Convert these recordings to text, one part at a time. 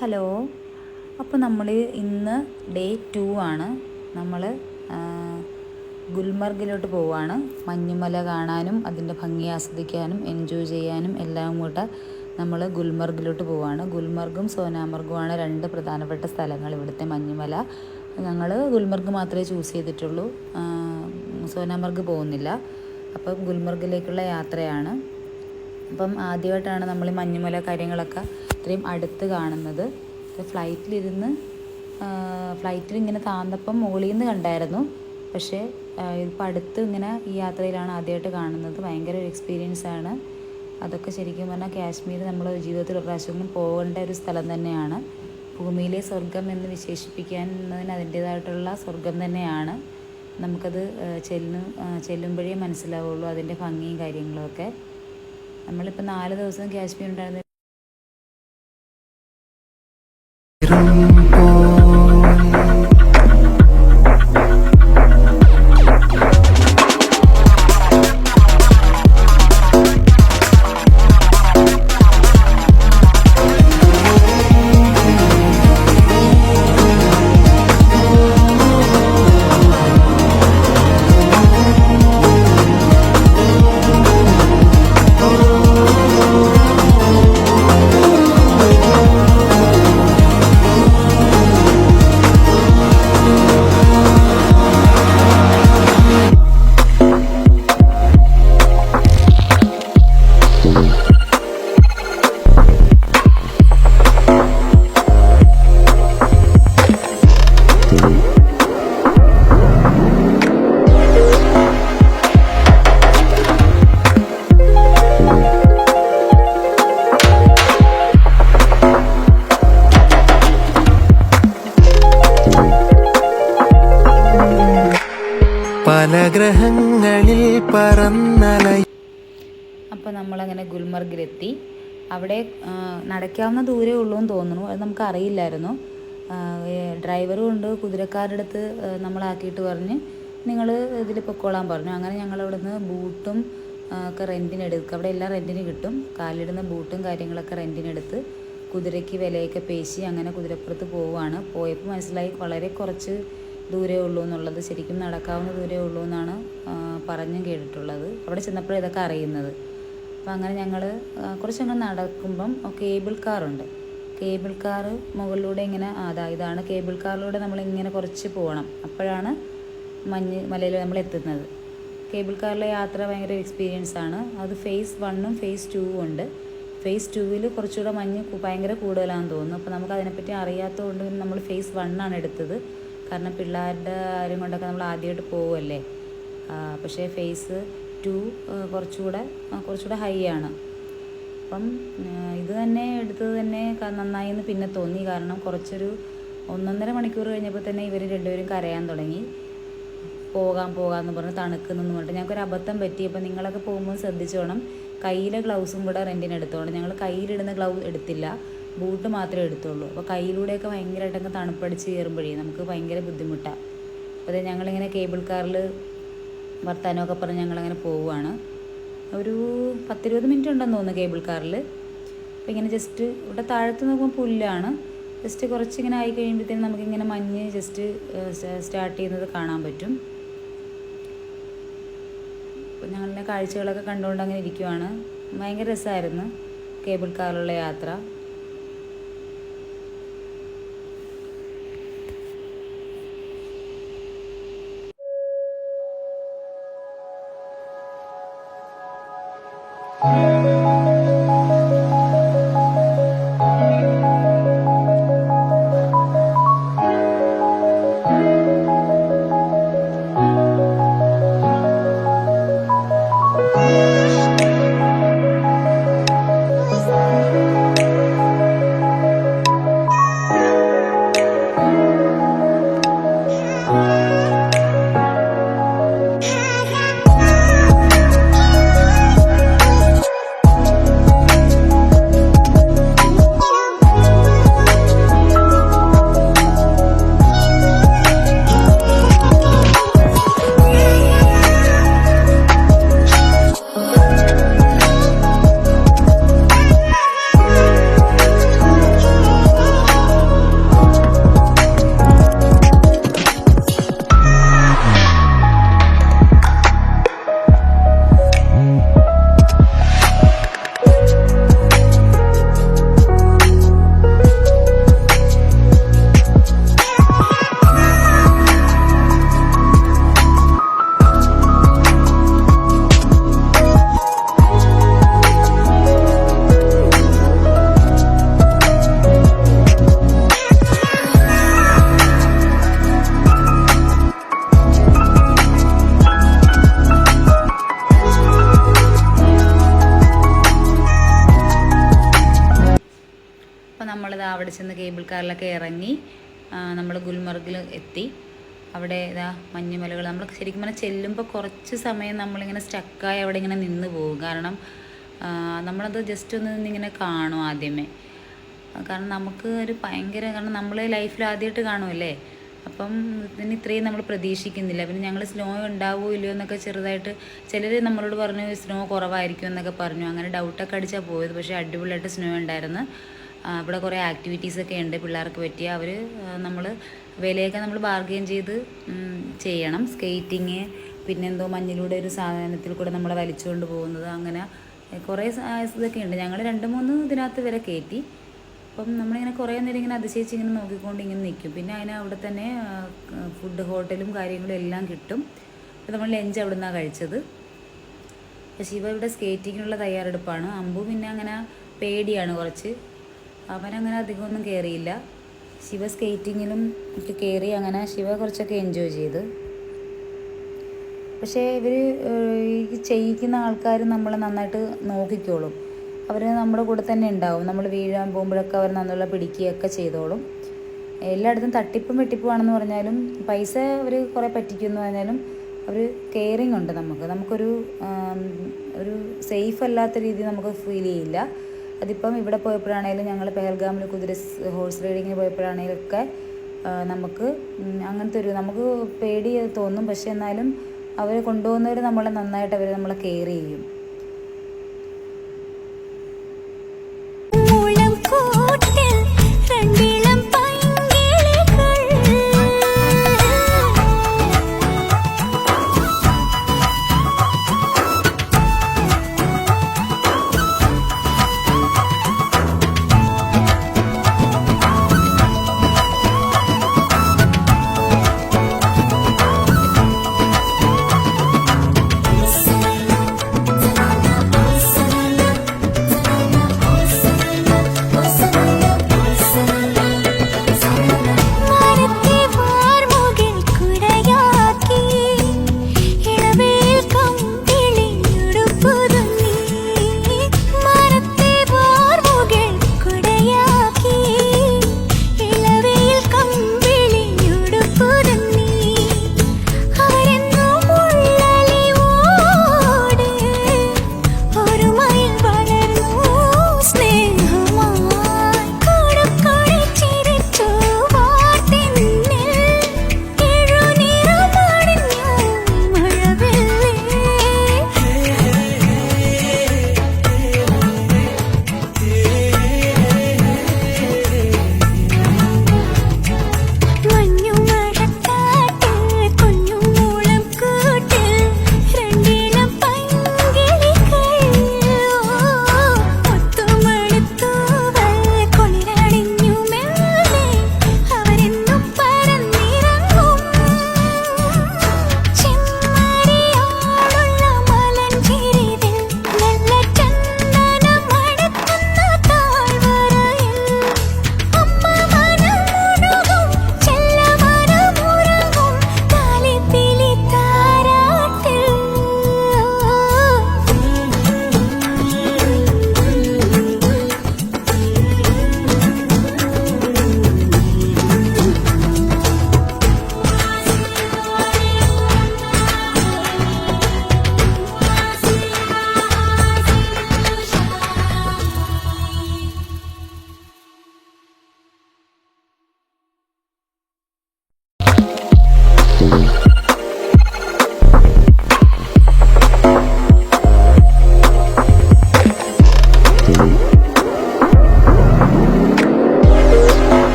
Hello. അപ്പോൾ നമ്മൾ ഇന്ന് ഡേ 2 ആണ്. നമ്മൾ ഗുൽമർഗിലോട്ട് പോവുകയാണ്. മഞ്ഞുമല കാണാനും അതിൻ്റെ ഭംഗി ആസ്വദിക്കാനും എൻജോയ് ചെയ്യാനും എല്ലാം കൂടെ നമ്മൾ ഗുൽമർഗിലോട്ട് പോവുകയാണ്. ഗുൽമർഗും സോനാമർഗുമാണ് രണ്ട് പ്രധാനപ്പെട്ട സ്ഥലങ്ങൾ ഇവിടുത്തെ മഞ്ഞുമല. ഞങ്ങൾ ഗുൽമർഗ് മാത്രമേ ചൂസ് ചെയ്തിട്ടുള്ളൂ, സോനാമർഗ് പോകുന്നില്ല. അപ്പം ഗുൽമർഗിലേക്കുള്ള യാത്രയാണ്. അപ്പം ആദ്യമായിട്ടാണ് നമ്മൾ ഈ മഞ്ഞുമല കാര്യങ്ങളൊക്കെ ഇത്രയും അടുത്ത് കാണുന്നത്. ഫ്ലൈറ്റിൽ ഇങ്ങനെ താന്നപ്പം മുകളിൽ നിന്ന് കണ്ടായിരുന്നു. പക്ഷേ ഇപ്പം അടുത്ത് ഇങ്ങനെ ഈ യാത്രയിലാണ് ആദ്യമായിട്ട് കാണുന്നത്. ഭയങ്കര ഒരു എക്സ്പീരിയൻസ് ആണ്. അതൊക്കെ ശരിക്കും പറഞ്ഞാൽ കാശ്മീർ നമ്മൾ ജീവിതത്തിൽ ഒരു പ്രാവശ്യം പോകേണ്ട ഒരു സ്ഥലം തന്നെയാണ്. ഭൂമിയിലെ സ്വർഗം എന്ന് വിശേഷിപ്പിക്കുന്നതിന് അതിൻ്റേതായിട്ടുള്ള സ്വർഗം തന്നെയാണ്. നമുക്കത് ചെല്ലുമ്പോഴേ മനസ്സിലാവുള്ളൂ അതിൻ്റെ ഭംഗിയും കാര്യങ്ങളുമൊക്കെ. നമ്മളിപ്പോൾ 4 ദിവസം കാശ്മീർ ഉണ്ടായിരുന്ന പല ഗ്രഹങ്ങളിൽ പറന്നലൈ. അപ്പോൾ നമ്മളങ്ങനെ ഗുൽമർഗിലെത്തി. അവിടെ നടക്കാവുന്ന ദൂരേ ഉള്ളൂ എന്ന് തോന്നുന്നു. അത് നമുക്ക് അറിയില്ലായിരുന്നു. ഡ്രൈവറും ഉണ്ട്, കുതിരക്കാരുടെ അടുത്ത് നമ്മളാക്കിയിട്ട് പറഞ്ഞ് നിങ്ങൾ ഇതിൽ പൊക്കോളാൻ പറഞ്ഞു. അങ്ങനെ ഞങ്ങളവിടെ നിന്ന് ബൂട്ടും ഒക്കെ റെൻറ്റിനെടുക്കുക. അവിടെ എല്ലാം റെൻറ്റിന് കിട്ടും. കാലിടുന്ന ബൂട്ടും കാര്യങ്ങളൊക്കെ റെൻറ്റിനെടുത്ത് കുതിരയ്ക്ക് വിലയൊക്കെ പേശി അങ്ങനെ കുതിരപ്പുറത്ത് പോവുകയാണ്. പോയപ്പോൾ മനസ്സിലായി വളരെ കുറച്ച് ദൂരേ ഉള്ളൂ എന്നുള്ളത്. ശരിക്കും നടക്കാവുന്ന ദൂരേ ഉള്ളൂ എന്നാണ് പറഞ്ഞും കേട്ടിട്ടുള്ളത്. അവിടെ ചെന്നപ്പോഴേ ഇതൊക്കെ അറിയുന്നത്. അപ്പോൾ അങ്ങനെ ഞങ്ങൾ കുറച്ചങ്ങ് നടക്കുമ്പം കേബിൾ കാറുണ്ട്. കേബിൾ കാറ് മുകളിലൂടെ ഇങ്ങനെ ഇതാണ് കേബിൾ കാറിലൂടെ നമ്മളിങ്ങനെ കുറച്ച് പോകണം. അപ്പോഴാണ് മലയിൽ നമ്മൾ എത്തുന്നത്. കേബിൾ കാറിലെ യാത്ര ഭയങ്കര എക്സ്പീരിയൻസ് ആണ്. അത് ഫേസ് 1ഉം ഫേസ് 2ഉം ഉണ്ട്. ഫേസ് 2വിൽ കുറച്ചുകൂടെ മഞ്ഞ് ഭയങ്കര കൂടുതലാണെന്ന് തോന്നുന്നു. അപ്പോൾ നമുക്ക് അതിനെപ്പറ്റി അറിയാത്തതുകൊണ്ട് നമ്മൾ ഫേസ് 1ആണ് എടുത്തത്. കാരണം പിള്ളേരുടെ ആരും കൊണ്ടൊക്കെ നമ്മൾ ആദ്യമായിട്ട് പോവുമല്ലേ. പക്ഷേ ഫേസ് 2 കുറച്ചുകൂടെ ഹൈ ആണ്. അപ്പം ഇത് തന്നെ എടുത്തത് തന്നെ നന്നായി എന്ന് പിന്നെ തോന്നി. കാരണം കുറച്ചൊരു 1.5 മണിക്കൂർ കഴിഞ്ഞപ്പോൾ തന്നെ ഇവർ രണ്ടുപേരും കരയാൻ തുടങ്ങി. പോകാമെന്ന് പറഞ്ഞ് തണുക്കുന്നെന്ന് പറഞ്ഞിട്ട് ഞങ്ങൾക്കൊരു അബദ്ധം പറ്റി. അപ്പോൾ നിങ്ങളൊക്കെ പോകുമ്പോൾ ശ്രദ്ധിച്ചോണം, കയ്യിലെ ഗ്ലൗസും കൂടെ റെൻറ്റിന് എടുത്തോണം. ഞങ്ങൾ കയ്യിലിടുന്ന ഗ്ലൗസ് എടുത്തില്ല, ബൂട്ട് മാത്രമേ എടുത്തുള്ളൂ. അപ്പോൾ കയ്യിലൂടെയൊക്കെ ഭയങ്കരമായിട്ടൊക്കെ തണുപ്പടിച്ച് കയറുമ്പോഴേ നമുക്ക് ഭയങ്കര ബുദ്ധിമുട്ടാണ്. അപ്പോൾ ഞങ്ങളിങ്ങനെ കേബിൾ കാറിൽ വർത്താനമൊക്കെ പറഞ്ഞ് ഞങ്ങളങ്ങനെ പോവുകയാണ്. ഒരു 10-20 മിനിറ്റ് ഉണ്ടെന്ന് തോന്നുന്നു കേബിൾ കാറിൽ. അപ്പോൾ ഇങ്ങനെ ജസ്റ്റ് ഇവിടെ താഴത്ത് നോക്കുമ്പോൾ പുല്ലാണ്. ജസ്റ്റ് കുറച്ചിങ്ങനെ ആയി കഴിയുമ്പോഴത്തേനും നമുക്കിങ്ങനെ മഞ്ഞ് ജസ്റ്റ് സ്റ്റാർട്ട് ചെയ്യുന്നത് കാണാൻ പറ്റും. അപ്പോൾ ഞങ്ങളിങ്ങനെ കാഴ്ചകളൊക്കെ കണ്ടുകൊണ്ട് അങ്ങനെ ഇരിക്കുവാണ്. ഭയങ്കര രസമായിരുന്നു കേബിൾ കാറിലുള്ള യാത്ര. നമ്മളിത് അവിടെ ചെന്ന് കേബിൾ കാറിലൊക്കെ ഇറങ്ങി നമ്മൾ ഗുൽമർഗിൽ എത്തി. അവിടെ ഇതാ മഞ്ഞുമലകൾ. നമ്മൾ ശരിക്കും പറഞ്ഞാൽ ചെല്ലുമ്പോൾ കുറച്ച് സമയം നമ്മളിങ്ങനെ സ്റ്റക്കായി അവിടെ ഇങ്ങനെ നിന്ന് പോകും. കാരണം നമ്മളത് ജസ്റ്റ് ഒന്ന് ഇങ്ങനെ കാണും ആദ്യമേ. കാരണം നമുക്ക് ഒരു ഭയങ്കര, കാരണം നമ്മൾ ലൈഫിൽ ആദ്യമായിട്ട് കാണുമല്ലേ, അപ്പം ഇതിന് ഇത്രയും നമ്മൾ പ്രതീക്ഷിക്കുന്നില്ല. പിന്നെ ഞങ്ങൾ സ്നോ ഉണ്ടാവുമോ ഇല്ലയോ എന്നൊക്കെ ചെറുതായിട്ട് ചിലർ നമ്മളോട് പറഞ്ഞു സ്നോ കുറവായിരിക്കും എന്നൊക്കെ പറഞ്ഞു. അങ്ങനെ ഡൗട്ടൊക്കെ അടിച്ചാൽ പോയത്. പക്ഷേ അടിപൊളിയായിട്ട് സ്നോ ഉണ്ടായിരുന്നു. അവിടെ കുറേ ആക്ടിവിറ്റീസൊക്കെ ഉണ്ട് പിള്ളേർക്ക് പറ്റിയ. അവർ നമ്മൾ വിലയൊക്കെ നമ്മൾ ബാർഗെയിൻ ചെയ്ത് ചെയ്യണം. സ്കേറ്റിങ്, പിന്നെന്തോ മഞ്ഞിലൂടെ ഒരു സാധനത്തിൽ കൂടെ നമ്മളെ വലിച്ചുകൊണ്ട് പോകുന്നത്, അങ്ങനെ കുറേ ഇതൊക്കെ ഉണ്ട്. ഞങ്ങൾ 2-3 ഇതിനകത്ത് വരെ കയറ്റി. അപ്പം നമ്മളിങ്ങനെ കുറേ നേരം ഇങ്ങനെ അതിശയിച്ച് ഇങ്ങനെ നോക്കിക്കൊണ്ട് ഇങ്ങനെ നിൽക്കും. പിന്നെ അവിടെ തന്നെ ഫുഡ് ഹോട്ടലും കാര്യങ്ങളും എല്ലാം കിട്ടും. അപ്പോൾ നമ്മൾ ലഞ്ച് അവിടെ നിന്നാണ് കഴിച്ചത്. ശിവ ഇവിടെ സ്കേറ്റിങ്ങിനുള്ള തയ്യാറെടുപ്പാണ്. അമ്പു പിന്നെ അങ്ങനെ പേടിയാണ് കുറച്ച്, അവനങ്ങനെ അധികമൊന്നും കയറിയില്ല. ശിവ സ്കേറ്റിങ്ങിലും ഒക്കെ കയറി. അങ്ങനെ ശിവ കുറച്ചൊക്കെ എൻജോയ് ചെയ്ത്. പക്ഷേ ഇവർ ഈ ചെയ്യിക്കുന്ന ആൾക്കാർ നമ്മളെ നന്നായിട്ട് നോക്കിക്കോളും. അവർ നമ്മുടെ കൂടെ തന്നെ ഉണ്ടാവും. നമ്മൾ വീഴാൻ പോകുമ്പോഴൊക്കെ അവർ നന്നുള്ള പിടിക്കുകയൊക്കെ ചെയ്തോളും. എല്ലായിടത്തും തട്ടിപ്പും വെട്ടിപ്പുമാണെന്ന് പറഞ്ഞാലും, പൈസ അവർ കുറേ പറ്റിക്കുമെന്ന് പറഞ്ഞാലും അവർ കെയറിങ് ഉണ്ട്. നമുക്കൊരു ഒരു സേഫ് അല്ലാത്ത രീതി നമുക്ക് ഫീൽ ചെയ്യില്ല. അതിപ്പം ഇവിടെ പോയപ്പോഴാണെങ്കിലും, ഞങ്ങൾ പെഹൽഗാമിൽ ഹോഴ്സ് റൈഡിങ്ങിന് പോയപ്പോഴാണെങ്കിലും ഒക്കെ നമുക്ക് അങ്ങനത്തെ നമുക്ക് പേടി തോന്നും. പക്ഷെ എന്നാലും അവർ കൊണ്ടുപോകുന്നവർ നന്നായിട്ട് നമ്മളെ കെയർ ചെയ്യും.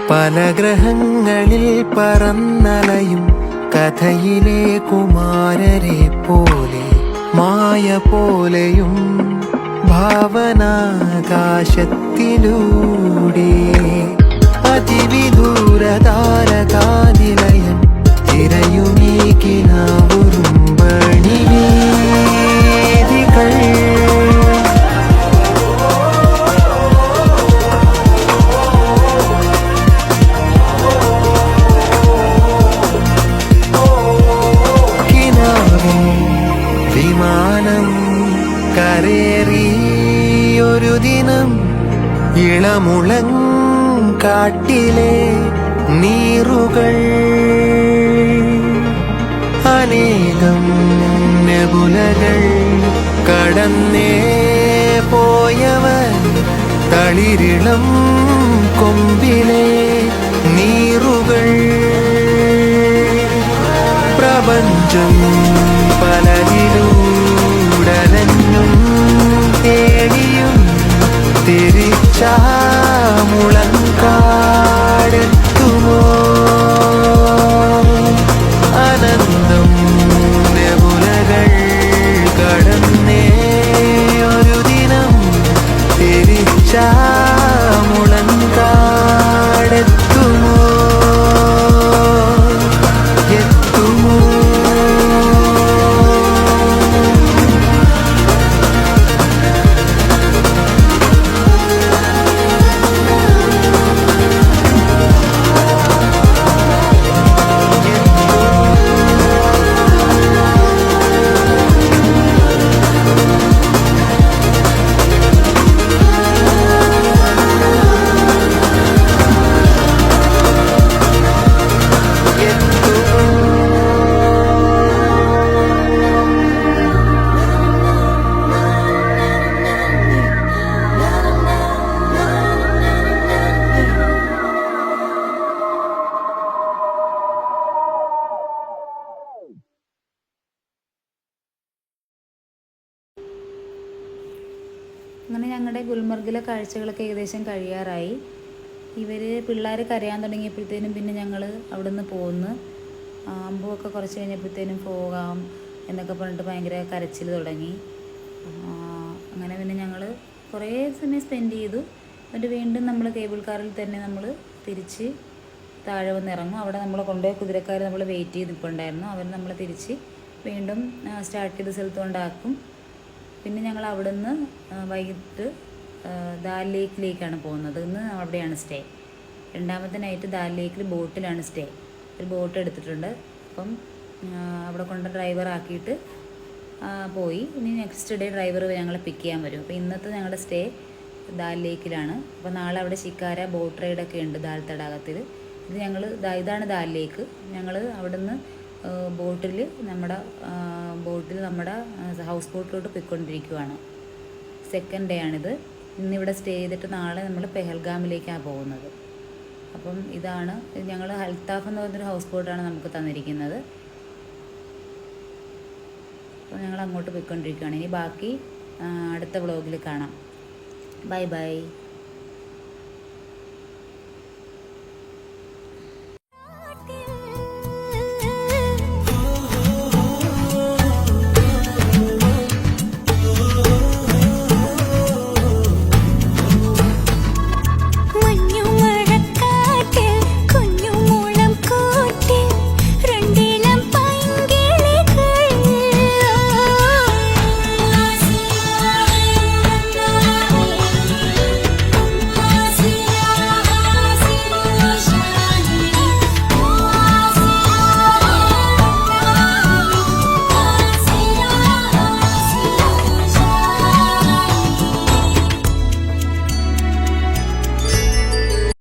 പല ഗ്രഹങ്ങളിൽ പറന്നലയും കഥയിലെ കുമാരരെ പോലെ, മായ പോലെയും ഭാവനാകാശത്തിലൂടെ അതിവിദൂര താരകാനിലയം തിരയുമീ കിനാവുറുമ്പണി വേദികൾ. ഇളമുളൻ കാട്ടിലെ നീറുകൾ അനേകം നെബുലകൾ കടന്നേ പോയവൻ തളിരിളം കൊമ്പിലെ നീറുകൾ പ്രപഞ്ചം പലതിലൂടലഞ്ഞും തേടിയും തിരിച്ചാമുളങ്കാടെത്തുമോ അനന്തം നെബുലകൾ കടന്നേ ഒരു ദിനം തിരിച്ചാമുളങ്കാടെത്തുമോ എത്തുമോ അങ്ങനെ ഞങ്ങളുടെ ഗുൽമർഗിലെ കാഴ്ചകളൊക്കെ ഏകദേശം കഴിയാറായി. പിള്ളേർ കരയാൻ തുടങ്ങിയപ്പോഴത്തേനും പിന്നെ ഞങ്ങൾ അവിടെ നിന്ന് പോന്ന്. അമ്പുമൊക്കെ കുറച്ച് കഴിഞ്ഞപ്പോഴത്തേനും പോകാം എന്നൊക്കെ പറഞ്ഞിട്ട് ഭയങ്കര കരച്ചിൽ തുടങ്ങി. അങ്ങനെ പിന്നെ ഞങ്ങൾ കുറേ സമയം സ്പെൻഡ് ചെയ്തു. എന്നിട്ട് വീണ്ടും നമ്മൾ കേബിൾ കാറിൽ തന്നെ നമ്മൾ തിരിച്ച് താഴെ വന്ന് ഇറങ്ങും. അവിടെ നമ്മൾ കൊണ്ടുപോയ കുതിരക്കാർ നമ്മൾ വെയിറ്റ് ചെയ്ത് നിൽപ്പുണ്ടായിരുന്നു. അവർ നമ്മൾ തിരിച്ച് വീണ്ടും സ്റ്റാർട്ട് ചെയ്ത സ്ഥലത്ത് കൊണ്ടാക്കും. പിന്നെ ഞങ്ങൾ അവിടെ നിന്ന് വൈകിട്ട് ദാൽ ലേക്കിലേക്കാണ് പോകുന്നത്. ഇന്ന് അവിടെയാണ് സ്റ്റേ. രണ്ടാമത്തെ നൈറ്റ് ദാൽ ലേക്കിൽ ബോട്ടിലാണ് സ്റ്റേ. ഒരു ബോട്ട് എടുത്തിട്ടുണ്ട്. അപ്പം അവിടെ കൊണ്ട് ഡ്രൈവർ ആക്കിയിട്ട് പോയി. ഇനി നെക്സ്റ്റ് ഡേ ഡ്രൈവർ ഞങ്ങളെ പിക്ക് ചെയ്യാൻ വരും. അപ്പോൾ ഇന്നത്തെ ഞങ്ങളുടെ സ്റ്റേ ദാൽ ലേക്കിലാണ്. അപ്പോൾ നാളെ അവിടെ ഷിക്കാര ബോട്ട് റൈഡൊക്കെ ഉണ്ട് ദാൽ തടാകത്തിൽ. ഇതാണ് ദാൽ ലേക്ക്. ഞങ്ങൾ അവിടെ നിന്ന് ബോട്ടിൽ നമ്മുടെ ഹൗസ് ബോട്ടിലോട്ട് പോയിക്കൊണ്ടിരിക്കുകയാണ്. സെക്കൻഡ് ഡേ ആണിത്. ഇന്നിവിടെ സ്റ്റേ ചെയ്തിട്ട് നാളെ നമ്മൾ പെഹൽഗാമിലേക്കാണ് പോകുന്നത്. അപ്പം ഇതാണ് ഞങ്ങൾ അൽത്താഫ് എന്ന് പറഞ്ഞൊരു ഹൗസ് ബോട്ടാണ് നമുക്ക് തന്നിരിക്കുന്നത്. അപ്പോൾ ഞങ്ങൾ അങ്ങോട്ട് പോയിക്കൊണ്ടിരിക്കുകയാണ്. ഇനി ബാക്കി അടുത്ത വ്ളോഗിൽ കാണാം. Bye bye.